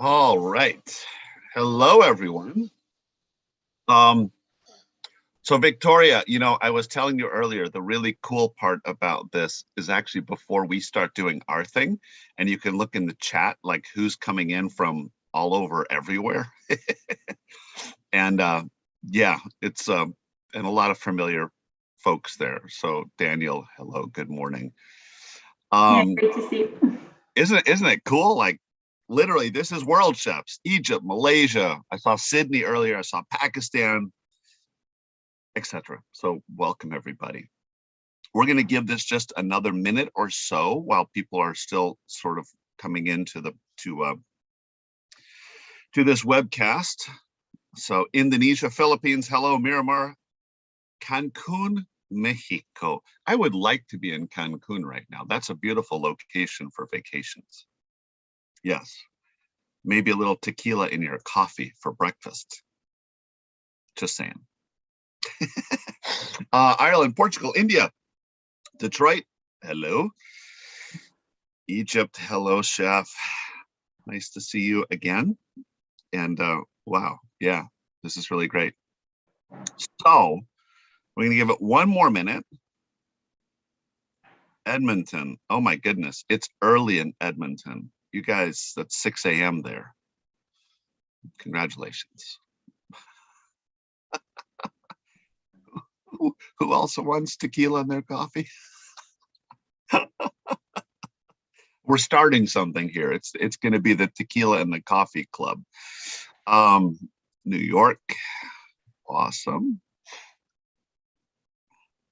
All right. Hello, everyone. Um, so Victoria, I was telling you earlier, the really cool part about this is actually before we start doing our thing, and you can look in the chat, like who's coming in from all over everywhere. And yeah, it's and a lot of familiar folks there. So Daniel, hello, good morning. Yeah, great to see. Isn't it cool? Like literally, this is world chefs, Egypt, Malaysia. I saw Sydney earlier, I saw Pakistan, etc. So welcome everybody. We're going to give this just another minute or so while people are still sort of coming into the to this webcast. So Indonesia, Philippines, hello, Miramar, Cancun, Mexico. I would like to be in Cancun right now. That's a beautiful location for vacations. Yes. Maybe a little tequila in your coffee for breakfast. Just saying. Ireland, Portugal, India, Detroit, hello. Egypt, hello, chef. Nice to see you again. And wow, yeah, this is really great. So we're going to give it one more minute. Edmonton, oh my goodness, it's early in Edmonton. You guys, that's 6 a.m. there. Congratulations. Who also wants tequila in their coffee? We're starting something here. It's going to be the tequila and the coffee club. New York, awesome.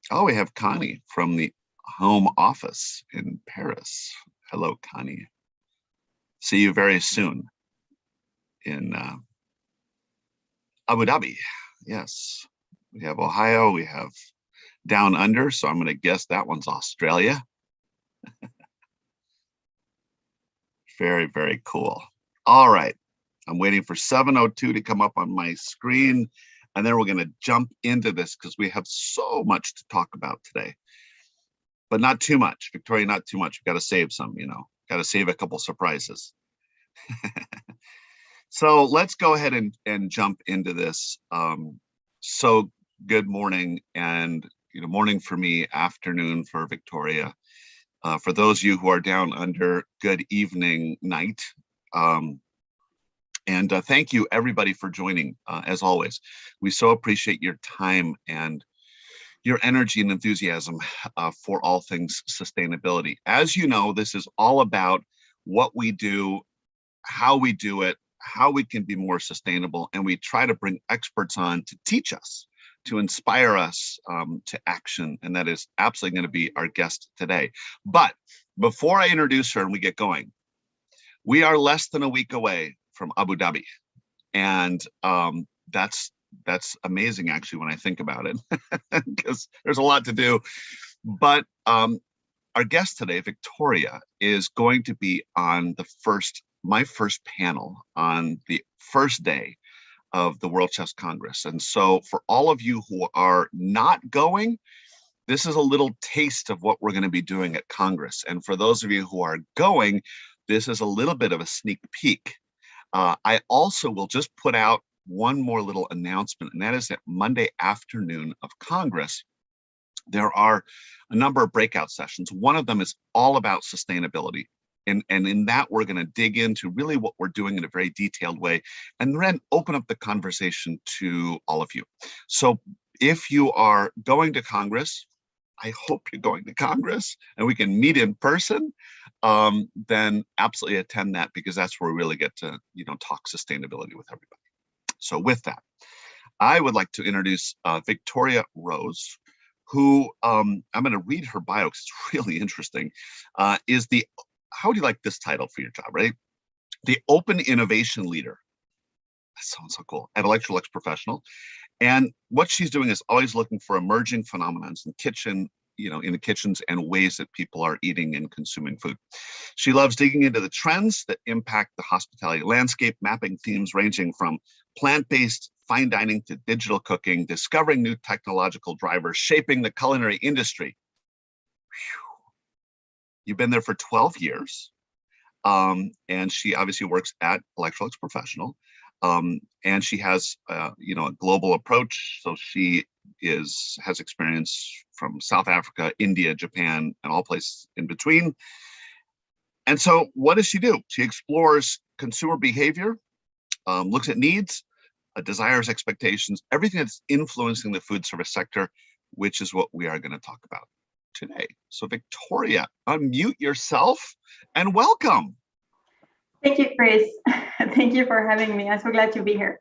Oh, we have Connie from the home office in Paris. Hello, Connie. See you very soon in Abu Dhabi. Yes, we have Ohio, we have Down Under, so I'm going to guess that one's Australia. Very, very cool. All right, I'm waiting for 7:02 to come up on my screen, and then we're going to jump into this because we have so much to talk about today. But not too much, Victoria, not too much. We've got to save some, got to save a couple surprises. So let's go ahead and jump into this. So good morning, and morning for me, afternoon for Victoria. For those of you who are down under, good evening, night. And thank you everybody for joining, as always. We so appreciate your time and your energy and enthusiasm for all things sustainability. As you know, this is all about what we do, how we do it, how we can be more sustainable, and we try to bring experts on to teach us, to inspire us to action, and that is absolutely going to be our guest today. But before I introduce her and we get going, we are less than a week away from Abu Dhabi, and that's amazing actually when I think about it, because there's a lot to do. But our guest today, Victoria, is going to be on my first panel on the first day of the World Chess Congress. And so for all of you who are not going, this is a little taste of what we're going to be doing at Congress. And for those of you who are going, this is a little bit of a sneak peek. I also will just put out one more little announcement, and that is that Monday afternoon of Congress, there are a number of breakout sessions. One of them is all about sustainability. And in that, we're going to dig into really what we're doing in a very detailed way, and then open up the conversation to all of you. So if you are going to Congress, I hope you're going to Congress and we can meet in person, then absolutely attend that, because that's where we really get to, talk sustainability with everybody. So with that, I would like to introduce Viktoria Roos, who I'm going to read her bio because it's really interesting, is the, how do you like this title for your job, right? The Open Innovation Leader. That sounds so cool. At Electrolux Professional. And what she's doing is always looking for emerging phenomena in the kitchens and ways that people are eating and consuming food. She loves digging into the trends that impact the hospitality landscape, mapping themes ranging from plant-based fine dining to digital cooking, discovering new technological drivers, shaping the culinary industry. Whew. You've been there for 12 years. and she obviously works at Electrolux Professional, and she has a global approach. So she has experience from South Africa, India, Japan, and all places in between. And so, what does she do? She explores consumer behavior, looks at needs, desires, expectations, everything that's influencing the food service sector, which is what we are going to talk about today. So Viktoria, unmute yourself and welcome. Thank you, Chris. Thank you for having me. I'm so glad to be here.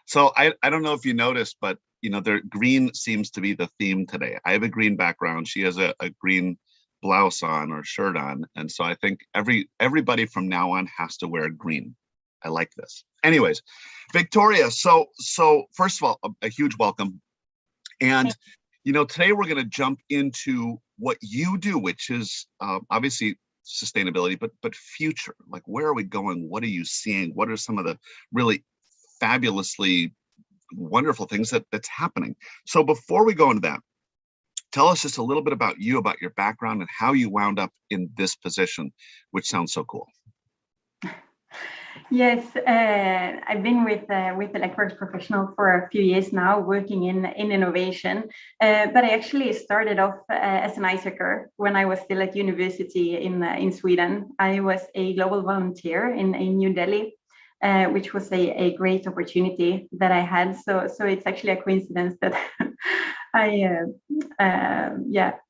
So I don't know if you noticed, but the green seems to be the theme today. I have a green background. She has a green blouse on or shirt on. And so I think everybody from now on has to wear green. I like this. Anyways, Viktoria, so first of all, a huge welcome. And today we're going to jump into what you do, which is obviously sustainability, but future. Like, where are we going? What are you seeing? What are some of the really fabulously wonderful things that's happening? So before we go into that, tell us just a little bit about you, about your background, and how you wound up in this position, which sounds so cool. Yes, I've been with Electrolux Professional for a few years now, working in innovation. But I actually started off as an icebreaker when I was still at university in Sweden. I was a global volunteer in New Delhi, which was a great opportunity that I had. So it's actually a coincidence that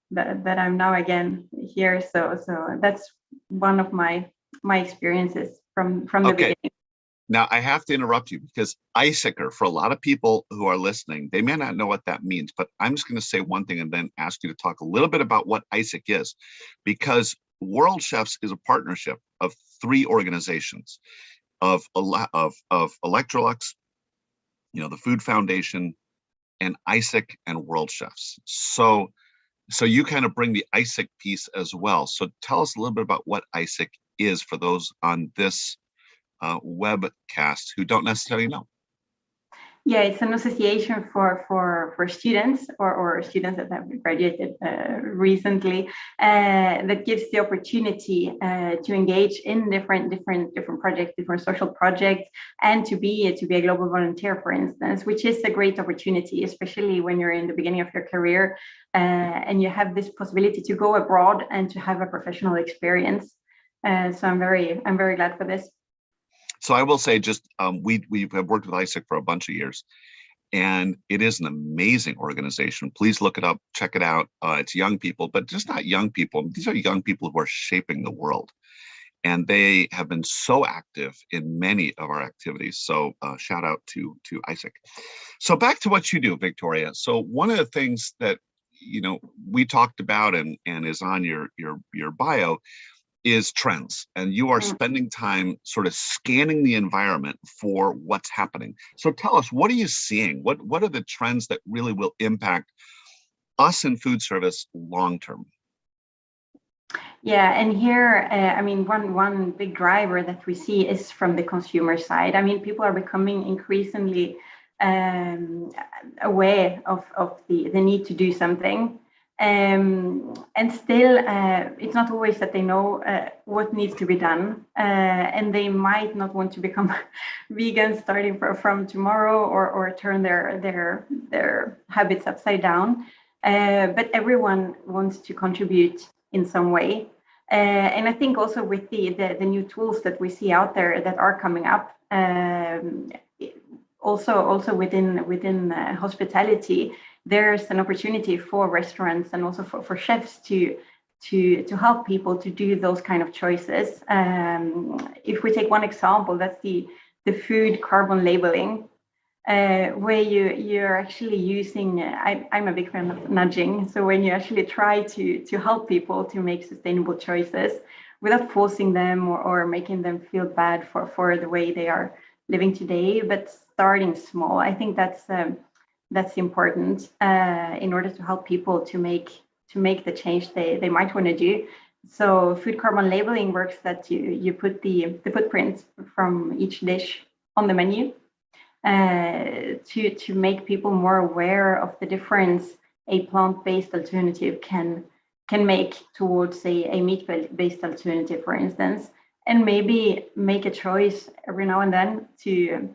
that I'm now again here. So that's one of my experiences from the beginning. Now I have to interrupt you because icebreaker, for a lot of people who are listening, they may not know what that means, but I'm just going to say one thing and then ask you to talk a little bit about what ISIC is, because World Chefs is a partnership of 3 organizations, of Electrolux, the Food Foundation, and ISIC and World Chefs. So you kind of bring the ISIC piece as well. So tell us a little bit about what ISIC is for those on this webcast who don't necessarily know. Yeah, it's an association for students or students that have graduated recently that gives the opportunity to engage in different projects, different social projects, and to be a global volunteer, for instance, which is a great opportunity, especially when you're in the beginning of your career and you have this possibility to go abroad and to have a professional experience. So I'm very glad for this. So I will say, just we have worked with ISIC for a bunch of years, and it is an amazing organization. Please look it up, check it out. It's young people, but just not young people. These are young people who are shaping the world, and they have been so active in many of our activities. So shout out to ISIC. So back to what you do, Viktoria. So one of the things that we talked about and is on your bio is trends, and you are spending time sort of scanning the environment for what's happening. So tell us, what are you seeing? What are the trends that really will impact us in food service long term? Yeah, and here, one big driver that we see is from the consumer side. I mean, people are becoming increasingly aware of the need to do something. And still, it's not always that they know what needs to be done, and they might not want to become vegan starting from tomorrow or turn their habits upside down. But everyone wants to contribute in some way, and I think also with the new tools that we see out there that are coming up, also within hospitality. There's an opportunity for restaurants and also for chefs to help people to do those kind of choices. If we take one example, that's the food carbon labeling, where you're actually using. I'm a big fan of nudging. So when you actually try to help people to make sustainable choices without forcing them or making them feel bad for the way they are living today, but starting small. I think that's important in order to help people to make the change they might want to do. So food carbon labeling works that you put the footprints from each dish on the menu to make people more aware of the difference a plant-based alternative can make towards a meat-based alternative, for instance. and maybe make a choice every now and then to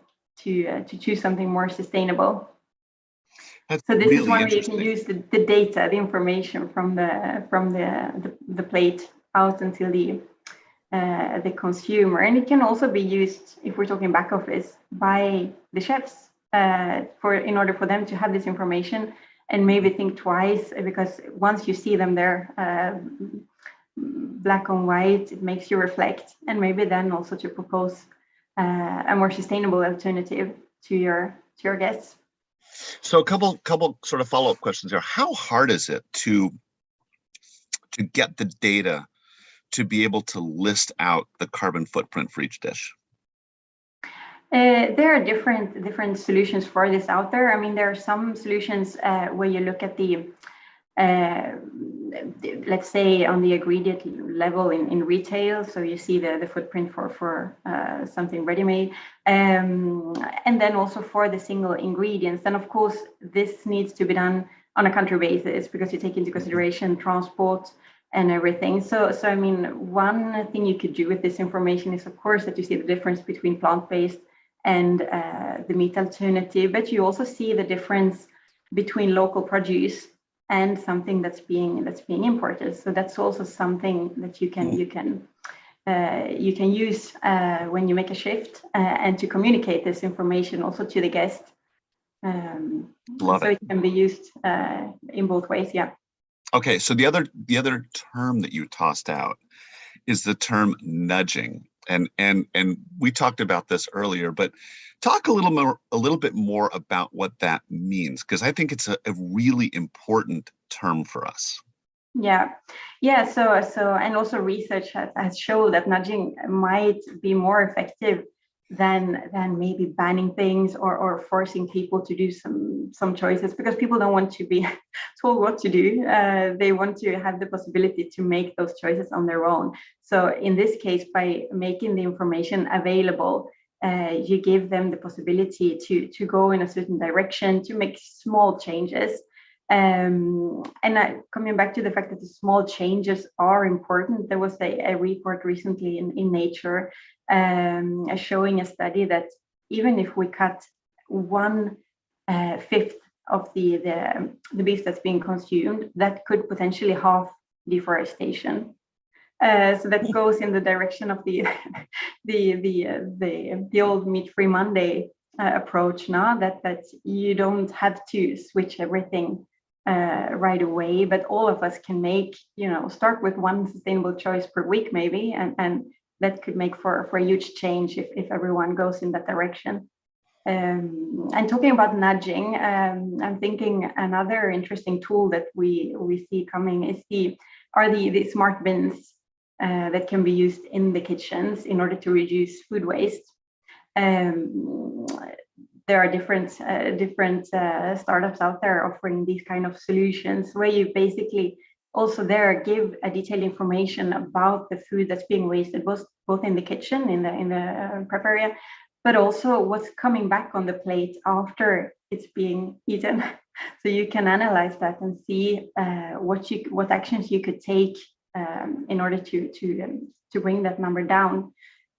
choose something more sustainable. That's So this is really one way you can interesting. use the data, the information from the plate out until the consumer, and it can also be used, if we're talking back office, by the chefs in order for them to have this information and maybe think twice, because once you see them there black on white, it makes you reflect, and maybe then also to propose a more sustainable alternative to your guests. So a couple sort of follow-up questions here. How hard is it to get the data to be able to list out the carbon footprint for each dish? There are different solutions for this out there. I mean, there are some solutions where you look at the let's say on the ingredient level in retail, so you see the footprint for something ready-made, and then also for the single ingredients. And of course, this needs to be done on a country basis because you take into consideration transport and everything. So I mean, one thing you could do with this information is, of course, that you see the difference between plant-based and the meat alternative, but you also see the difference between local produce and something that's being imported. So that's also something that you can use when you make a shift and to communicate this information also to the guest. Love so it can be used in both ways. Yeah. Okay, so the other term that you tossed out is the term nudging, and we talked about this earlier, but talk a little bit more about what that means, because I think it's a really important term for us. Yeah. So and also research has shown that nudging might be more effective than maybe banning things or forcing people to do some choices, because people don't want to be told what to do. They want to have the possibility to make those choices on their own. So in this case, by making the information available, you give them the possibility to go in a certain direction, to make small changes. And coming back to the fact that the small changes are important, there was a report recently in Nature showing a study that even if we cut 1/5 of the beef that's being consumed, that could potentially halve deforestation. So that goes in the direction of the old meat-free Monday approach now, that you don't have to switch everything right away, but all of us can make, start with one sustainable choice per week maybe, and that could make for a huge change if everyone goes in that direction. And talking about nudging, I'm thinking another interesting tool that we see coming is the smart bins that can be used in the kitchens in order to reduce food waste. There are different startups out there offering these kind of solutions, where you basically also there give a detailed information about the food that's being wasted, both in the kitchen, in the prep area, but also what's coming back on the plate after it's being eaten. So you can analyze that and see what actions you could take in order to bring that number down.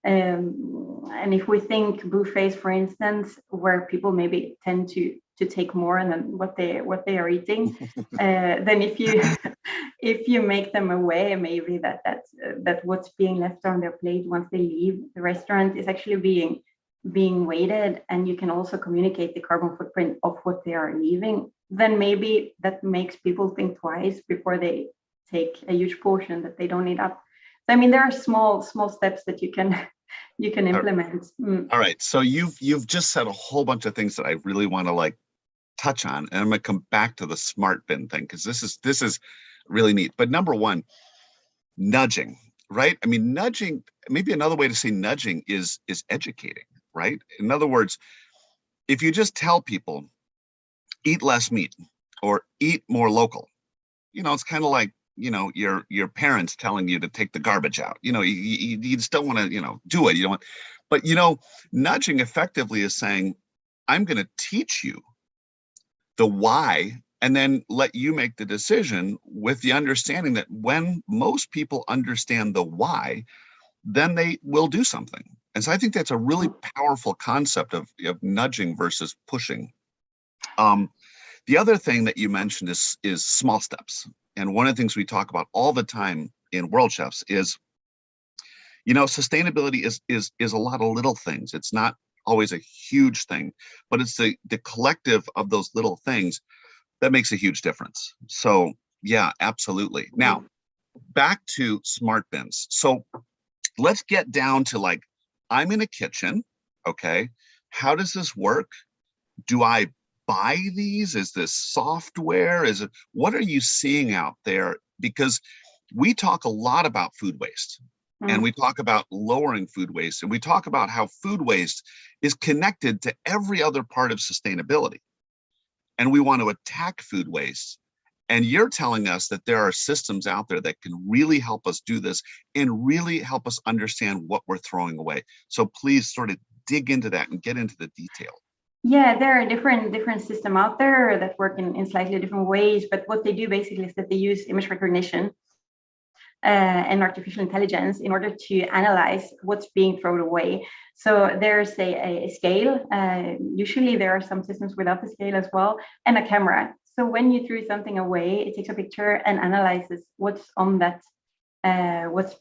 And if we think buffets, for instance, where people maybe tend to take more than what they are eating, then if you make them aware, maybe that what's being left on their plate once they leave the restaurant is actually being weighted, and you can also communicate the carbon footprint of what they are leaving, then maybe that makes people think twice before they take a huge portion that they don't need up. So, I mean, there are small steps that you can implement. All right. So you've just said a whole bunch of things that I really want to touch on, and I'm going to come back to the smart bin thing, because this is really neat. But number one, nudging, right? I mean, nudging, maybe another way to say nudging is educating, right? In other words, if you just tell people, eat less meat or eat more local, it's kind of like, your parents telling you to take the garbage out. You just don't want to, do it. You don't want, but nudging effectively is saying, I'm going to teach you the why, and then let you make the decision with the understanding that when most people understand the why, then they will do something. And so I think that's a really powerful concept of nudging versus pushing. The other thing that you mentioned is small steps. And one of the things we talk about all the time in World Chefs is, sustainability is a lot of little things. It's not always a huge thing, but it's the collective of those little things that makes a huge difference. So yeah, absolutely. Now, back to smart bins. So let's get down to, like, I'm in a kitchen, okay? How does this work? Do I buy these? Is this software? What are you seeing out there? Because we talk a lot about food waste, and we talk about lowering food waste, and we talk about how food waste is connected to every other part of sustainability. And we want to attack food waste. And you're telling us that there are systems out there that can really help us do this and really help us understand what we're throwing away. So please sort of dig into that and get into the detail. Yeah, there are different systems out there that work in slightly different ways, but what they do basically is that they use image recognition and artificial intelligence in order to analyze what's being thrown away. So there's a scale. Usually there are some systems without the scale as well, and a camera. So when you threw something away, it takes a picture and analyzes what's on that, what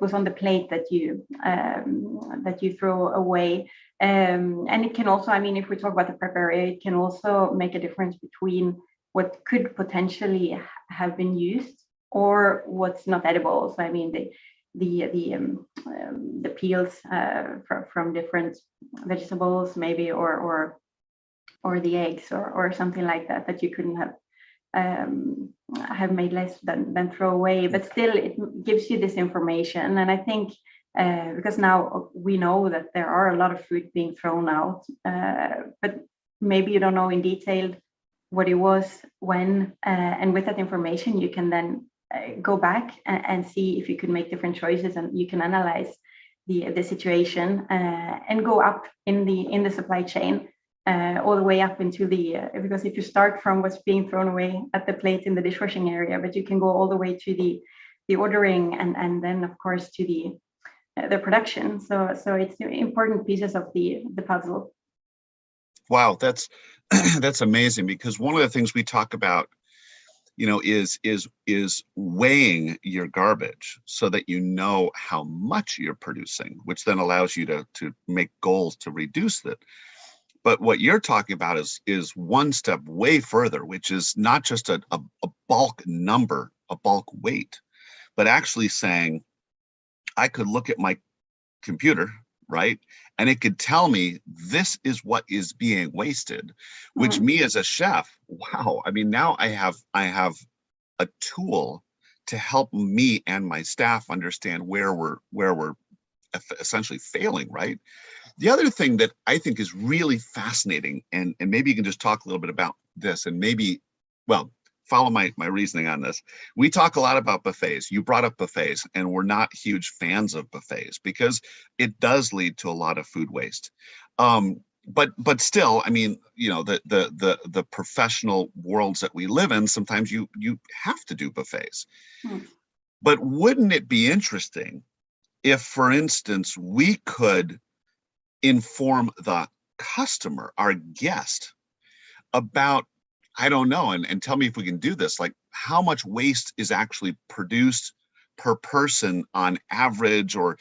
was on the plate that you throw away. And it can also, if we talk about the prep area, it can also make a difference between what could potentially have been used or what's not edible. So the peels from different vegetables, maybe, or the eggs or something like that you couldn't have made less than throw away, but still it gives you this information. And I think because now we know that there are a lot of food being thrown out, but maybe you don't know in detail what it was, when, and with that information you can then go back and see if you could make different choices, and you can analyze the situation and go up in the supply chain. All the way up into because if you start from what's being thrown away at the plate in the dishwashing area, but you can go all the way to the ordering and then of course to the production. So it's important pieces of the puzzle. Wow, that's that's amazing, because one of the things we talk about, is weighing your garbage so that you know how much you're producing, which then allows you to make goals to reduce it. But what you're talking about is one step way further, which is not just a bulk number, a bulk weight, but actually saying, I could look at my computer, right? And it could tell me this is what is being wasted, which me as a chef, wow. Now I have a tool to help me and my staff understand where we're essentially failing, right? The other thing that I think is really fascinating, and maybe you can just talk a little bit about this, and maybe, well, follow my reasoning on this. We talk a lot about buffets. You brought up buffets, and we're not huge fans of buffets because it does lead to a lot of food waste. But still, the professional worlds that we live in, sometimes you have to do buffets. But wouldn't it be interesting if, for instance, we could inform the customer, our guest, about, I don't know, and tell me if we can do this, like how much waste is actually produced per person on average, or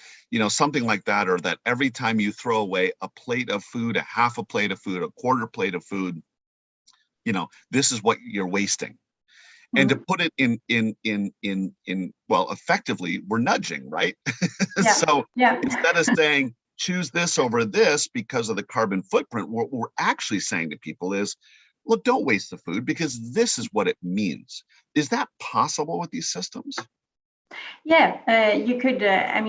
something like that, or that every time you throw away a plate of food, a half a plate of food, a quarter plate of food, this is what you're wasting. And to put it in well, effectively, we're nudging, right? Yeah. So yeah. Instead of saying choose this over this because of the carbon footprint, what we're actually saying to people is, look, don't waste the food because this is what it means. Is that possible with these systems? Yeah, you could.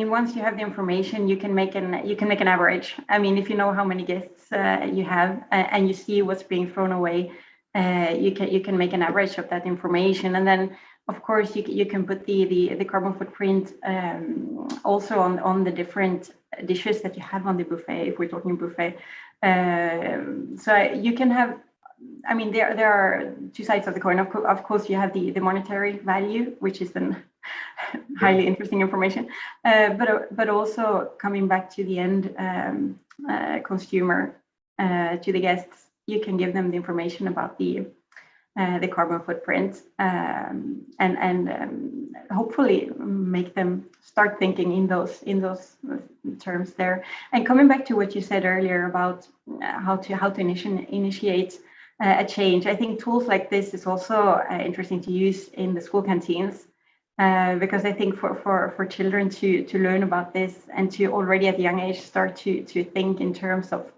Once you have the information, you can make an average. If you know how many guests you have and you see what's being thrown away, you can make an average of that information, and then of course you can put the carbon footprint also on the different dishes that you have on the buffet. If we're talking buffet, so you can have. There are two sides of the coin. Of course, you have the monetary value, which is then highly interesting information. But also coming back to the end consumer, to the guests, you can give them the information about the carbon footprint, and hopefully make them start thinking in those terms there. And coming back to what you said earlier about how to initiate a change, I think tools like this is also interesting to use in the school canteens, because I think for children to learn about this and to already at a young age start to think in terms of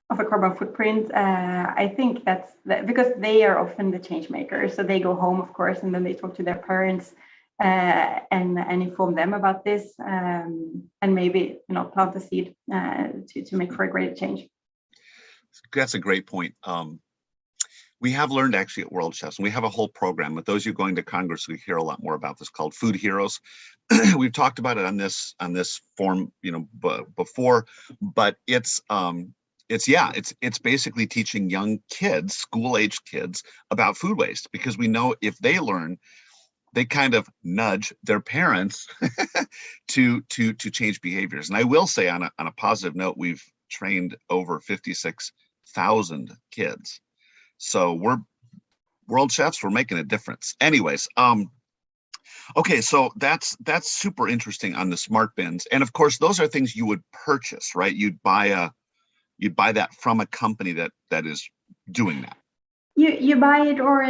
a carbon footprint, I think that's because they are often the change makers. So they go home, of course, and then they talk to their parents and inform them about this, and maybe plant the seed to make for a greater change. That's a great point. We have learned actually at World Chefs, and we have a whole program. With those of you going to Congress, we hear a lot more about this, called Food Heroes. We've talked about it on this form, before, but it's basically teaching young kids, school-aged kids, about food waste, because we know if they learn, they kind of nudge their parents to change behaviors. And I will say, on a positive note, we've trained over 56,000 kids. So we're World Chefs, we're making a difference. Anyways, okay, so that's super interesting on the smart bins. And of course, those are things you would purchase, right? You'd buy that from a company that is doing that. You buy it, or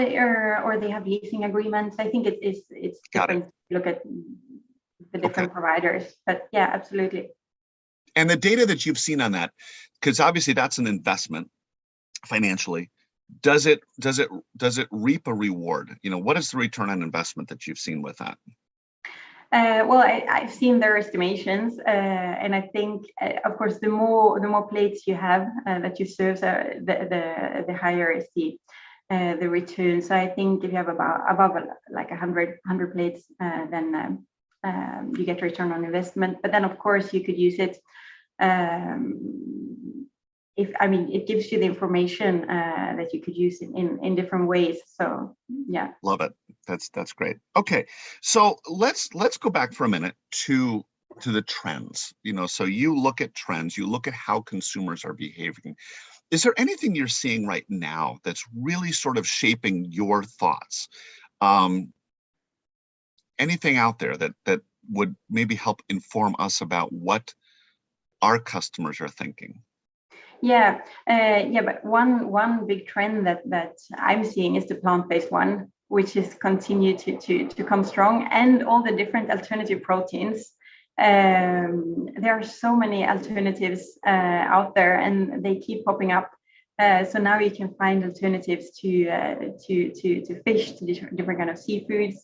they have leasing agreements. I think it's different to look at the different providers, but yeah, absolutely. And the data that you've seen on that, because obviously that's an investment financially, does it reap a reward? What is the return on investment that you've seen with that? Well, I've seen their estimations, and I think, of course, the more plates you have that you serve, the higher is the return. So I think if you have above like 100 plates, then you get return on investment. But then, of course, you could use it. It gives you the information that you could use in different ways. So yeah, love it. That's great. Okay, so let's go back for a minute to the trends. So you look at trends, you look at how consumers are behaving. Is there anything you're seeing right now that's really sort of shaping your thoughts? Anything out there that would maybe help inform us about what our customers are thinking? Yeah, but one big trend that I'm seeing is the plant-based one, which is continue to come strong, and all the different alternative proteins. There are so many alternatives out there, and they keep popping up. So now you can find alternatives to fish, to different kind of seafoods.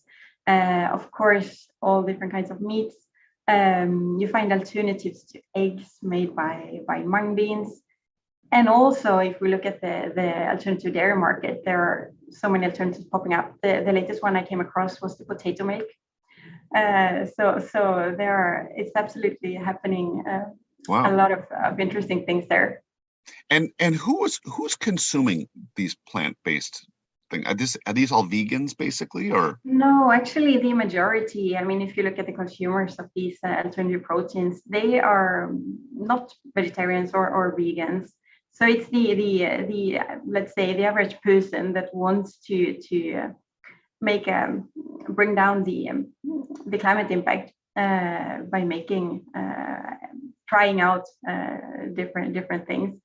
Of course, all different kinds of meats. You find alternatives to eggs made by mung beans. And also, if we look at the alternative dairy market, there are so many alternatives popping up. The latest one I came across was the potato milk. So it's absolutely happening. Wow. A lot of interesting things there. And who's consuming these plant-based things? Are these all vegans basically, or? No, actually, the majority. If you look at the consumers of these alternative proteins, they are not vegetarians or vegans. So it's the let's say the average person that wants to bring down the climate impact by trying out different things,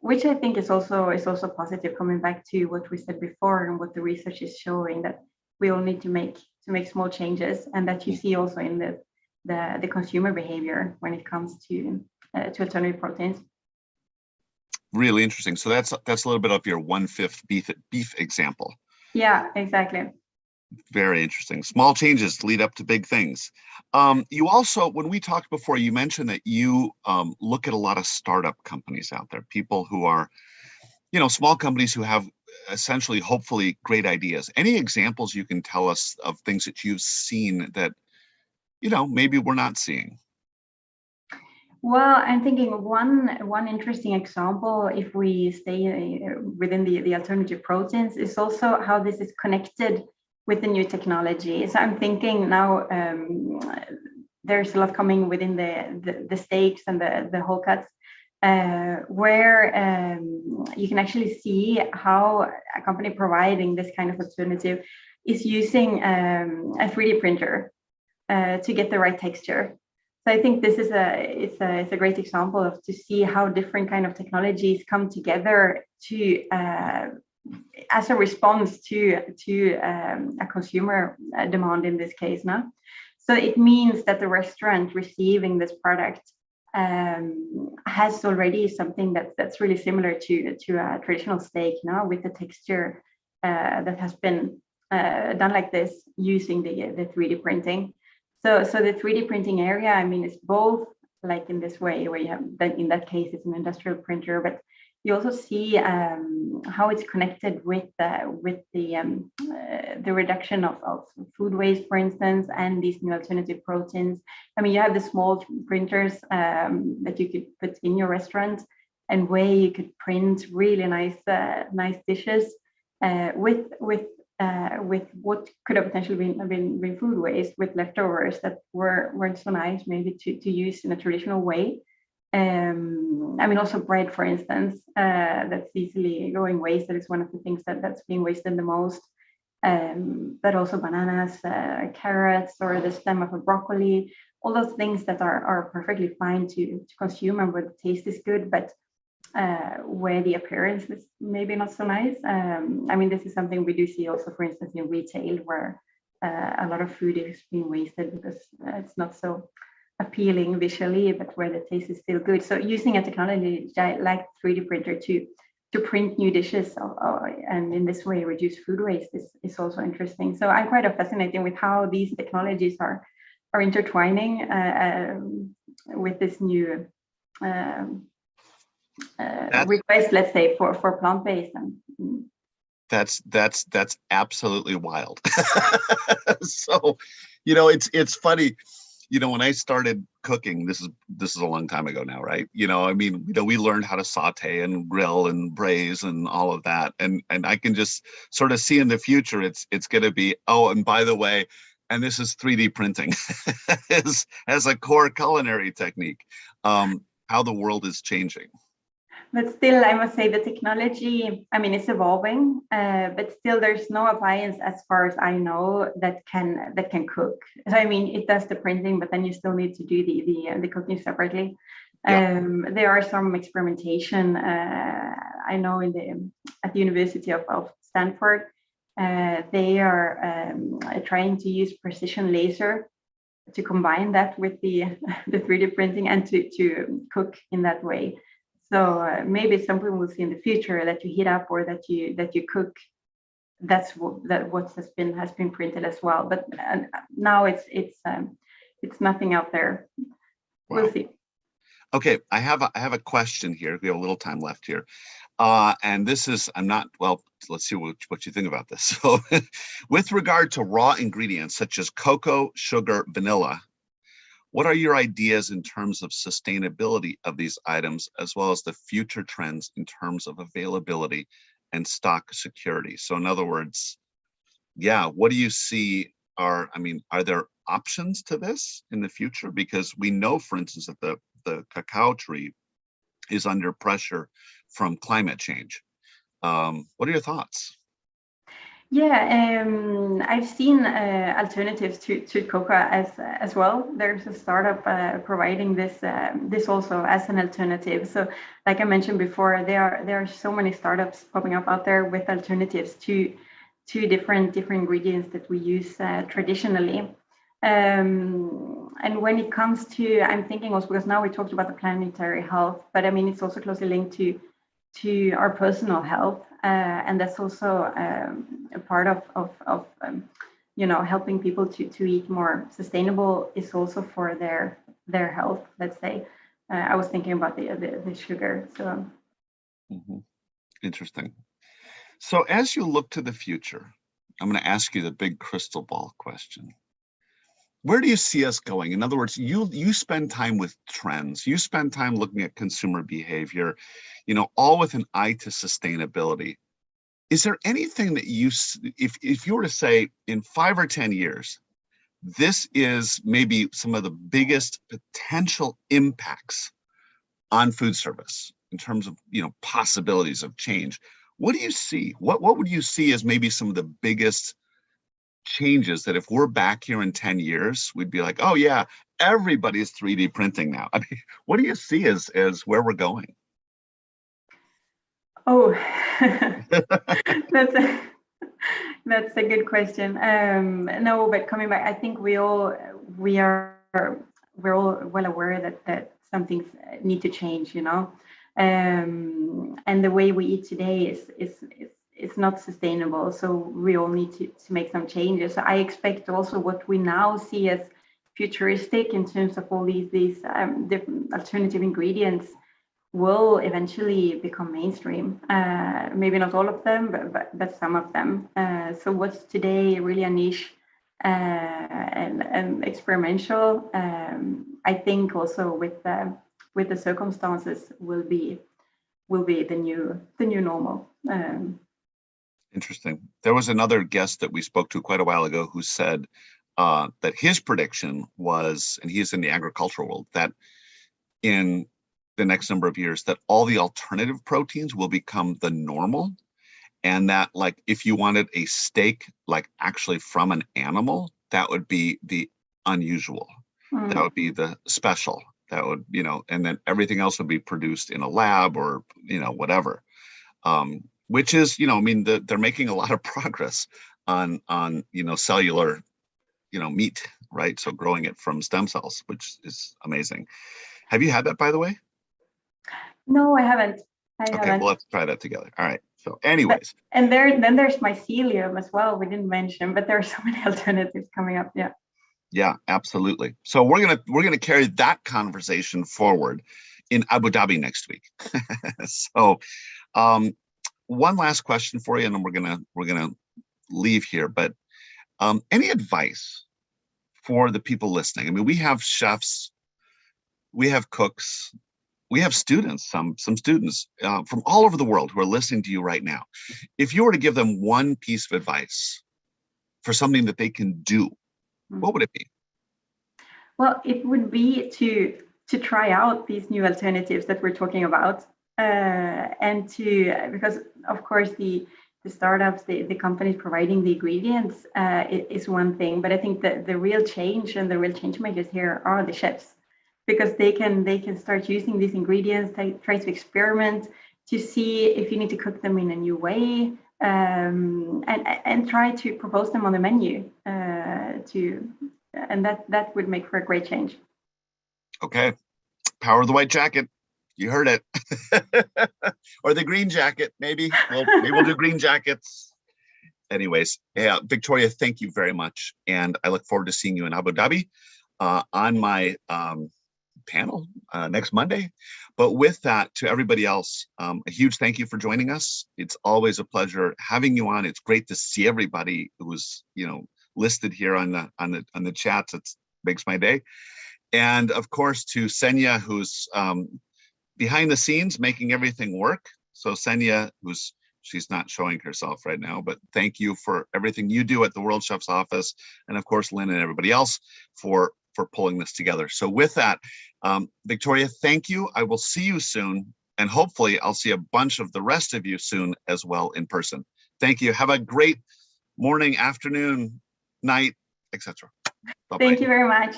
which I think is also positive. Coming back to what we said before and what the research is showing, that we all need to make small changes, and that you see also in the consumer behavior when it comes to alternative proteins. Really interesting. So that's a little bit of your 1/5 beef example. Yeah, exactly. Very interesting. Small changes lead up to big things. You also, when we talked before, you mentioned that you look at a lot of startup companies out there, people who are, small companies who have essentially, hopefully, great ideas. Any examples you can tell us of things that you've seen that, maybe we're not seeing? Well, I'm thinking one interesting example, if we stay within the alternative proteins, is also how this is connected with the new technology. So I'm thinking now there's a lot coming within the steaks and the whole cuts, where you can actually see how a company providing this kind of alternative is using a 3D printer to get the right texture. So I think this is it's a great example of to see how different kind of technologies come together to as a response to a consumer demand in this case now. So it means that the restaurant receiving this product has already something that's really similar to a traditional steak now, with the texture that has been done like this using the 3D printing. So the 3D printing area, I mean, it's both like in this way where you have that, in that case it's an industrial printer, but you also see how it's connected with the reduction of food waste, for instance, and these new alternative proteins. I mean, you have the small printers that you could put in your restaurant, and where you could print really nice dishes with what could have potentially been food waste, with leftovers that weren't so nice maybe to use in a traditional way. I mean, also bread, for instance, that's easily going waste. That is one of the things that's being wasted the most. But also bananas, carrots, or the stem of a broccoli, all those things that are perfectly fine to consume and where the taste is good, but where the appearance is maybe not so nice. I mean, this is something we do see also, for instance, in retail, where a lot of food is being wasted because it's not so appealing visually, but where the taste is still good. So using a technology like 3D printer to print new dishes and in this way reduce food waste is also interesting. So I'm quite fascinated with how these technologies are intertwining with this new request, let's say, for plant-based. And that's absolutely wild. So, it's funny. When I started cooking, this is a long time ago now, right? I mean, we learned how to saute and grill and braise and all of that. And I can just sort of see in the future, it's going to be, oh, and by the way, and this is 3D printing as a core culinary technique, how the world is changing. But still, I must say the technology, I mean, it's evolving, but still there's no appliance, as far as I know, that can cook. So, I mean, it does the printing, but then you still need to do the cooking separately. Yeah. There are some experimentation, I know at the University of Stanford, they are trying to use precision laser to combine that with the 3D printing and to cook in that way. So maybe something we'll see in the future, that you heat up or that you cook. That's what has been printed as well. But now it's nothing out there. Wow. We'll see. Okay, I have a question here. We have a little time left here, and this is let's see what you think about this. So, with regard to raw ingredients such as cocoa, sugar, vanilla, what are your ideas in terms of sustainability of these items, as well as the future trends in terms of availability and stock security? So in other words, what do you see are there options to this in the future? Because we know, for instance, that the cacao tree is under pressure from climate change. What are your thoughts? Yeah, I've seen alternatives to cocoa as well. There's a startup providing this also as an alternative. So, like I mentioned before, there are so many startups popping up out there with alternatives to different ingredients that we use traditionally. And when it comes to, I'm thinking also, because now we talked about the planetary health, but I mean, it's also closely linked to our personal health, and that's also a part of helping people to eat more sustainable is also for their health. Let's say, I was thinking about the sugar. So, Interesting. So, as you look to the future, I'm going to ask you the big crystal ball question. Where do you see us going? In other words, you spend time with trends, you spend time looking at consumer behavior, all with an eye to sustainability. is there anything that if you were to say in 5 or 10 years, this is maybe some of the biggest potential impacts on food service in terms of, possibilities of change, what do you see? What would you see as maybe some of the biggest changes that if we're back here in 10 years, we'd be like, oh yeah, everybody's 3D printing now? I mean, what do you see as where we're going? Oh, that's a that's a good question. No, but coming back, I think we're all well aware that some things need to change, and the way we eat today is not sustainable. So we all need to make some changes. So I expect also what we now see as futuristic in terms of all these different alternative ingredients will eventually become mainstream. Maybe not all of them, but some of them. So what's today really a niche and experimental, I think also with the circumstances will be the new normal. Interesting. There was another guest that we spoke to quite a while ago who said that his prediction was, and he's in the agricultural world, that in the next number of years that all the alternative proteins will become the normal, and that like if you wanted a steak like actually from an animal, that would be the unusual. That would be the special. That would, and then everything else would be produced in a lab or whatever. Which is, I mean, they're making a lot of progress on cellular meat, right? So growing it from stem cells, which is amazing. Have you had that, by the way? No, I haven't. Okay, we'll have to try that together. All right. So anyways. And then there's mycelium as well. We didn't mention, but there are so many alternatives coming up. Yeah. Yeah, absolutely. So we're gonna carry that conversation forward in Abu Dhabi next week. So one last question for you, and then we're gonna leave here. But any advice for the people listening? I mean, we have chefs, we have cooks, we have students, some students from all over the world who are listening to you right now. If you were to give them one piece of advice for something that they can do, what would it be? Well, it would be to try out these new alternatives that we're talking about, and because of course the startups, the companies providing the ingredients is one thing, but I think that the real change and the real change makers here are the chefs, because they can start using these ingredients, try to experiment to see if you need to cook them in a new way, and try to propose them on the menu and that would make for a great change. Okay, power of the white jacket. You heard it. Or the green jacket, maybe. Maybe we'll do green jackets. Anyways, yeah, Viktoria, thank you very much. And I look forward to seeing you in Abu Dhabi on my panel next Monday. But with that, to everybody else, a huge thank you for joining us. It's always a pleasure having you on. It's great to see everybody who's listed here on the chats. It makes my day. And of course to Senya, who's behind the scenes making everything work. So Senya, she's not showing herself right now, but thank you for everything you do at the World Chef's office, and of course Lynn and everybody else for pulling this together. So with that, Viktoria, thank you. I will see you soon, and hopefully I'll see a bunch of the rest of you soon as well in person. Thank you. Have a great morning, afternoon, night, etc. Bye-bye. Thank you very much.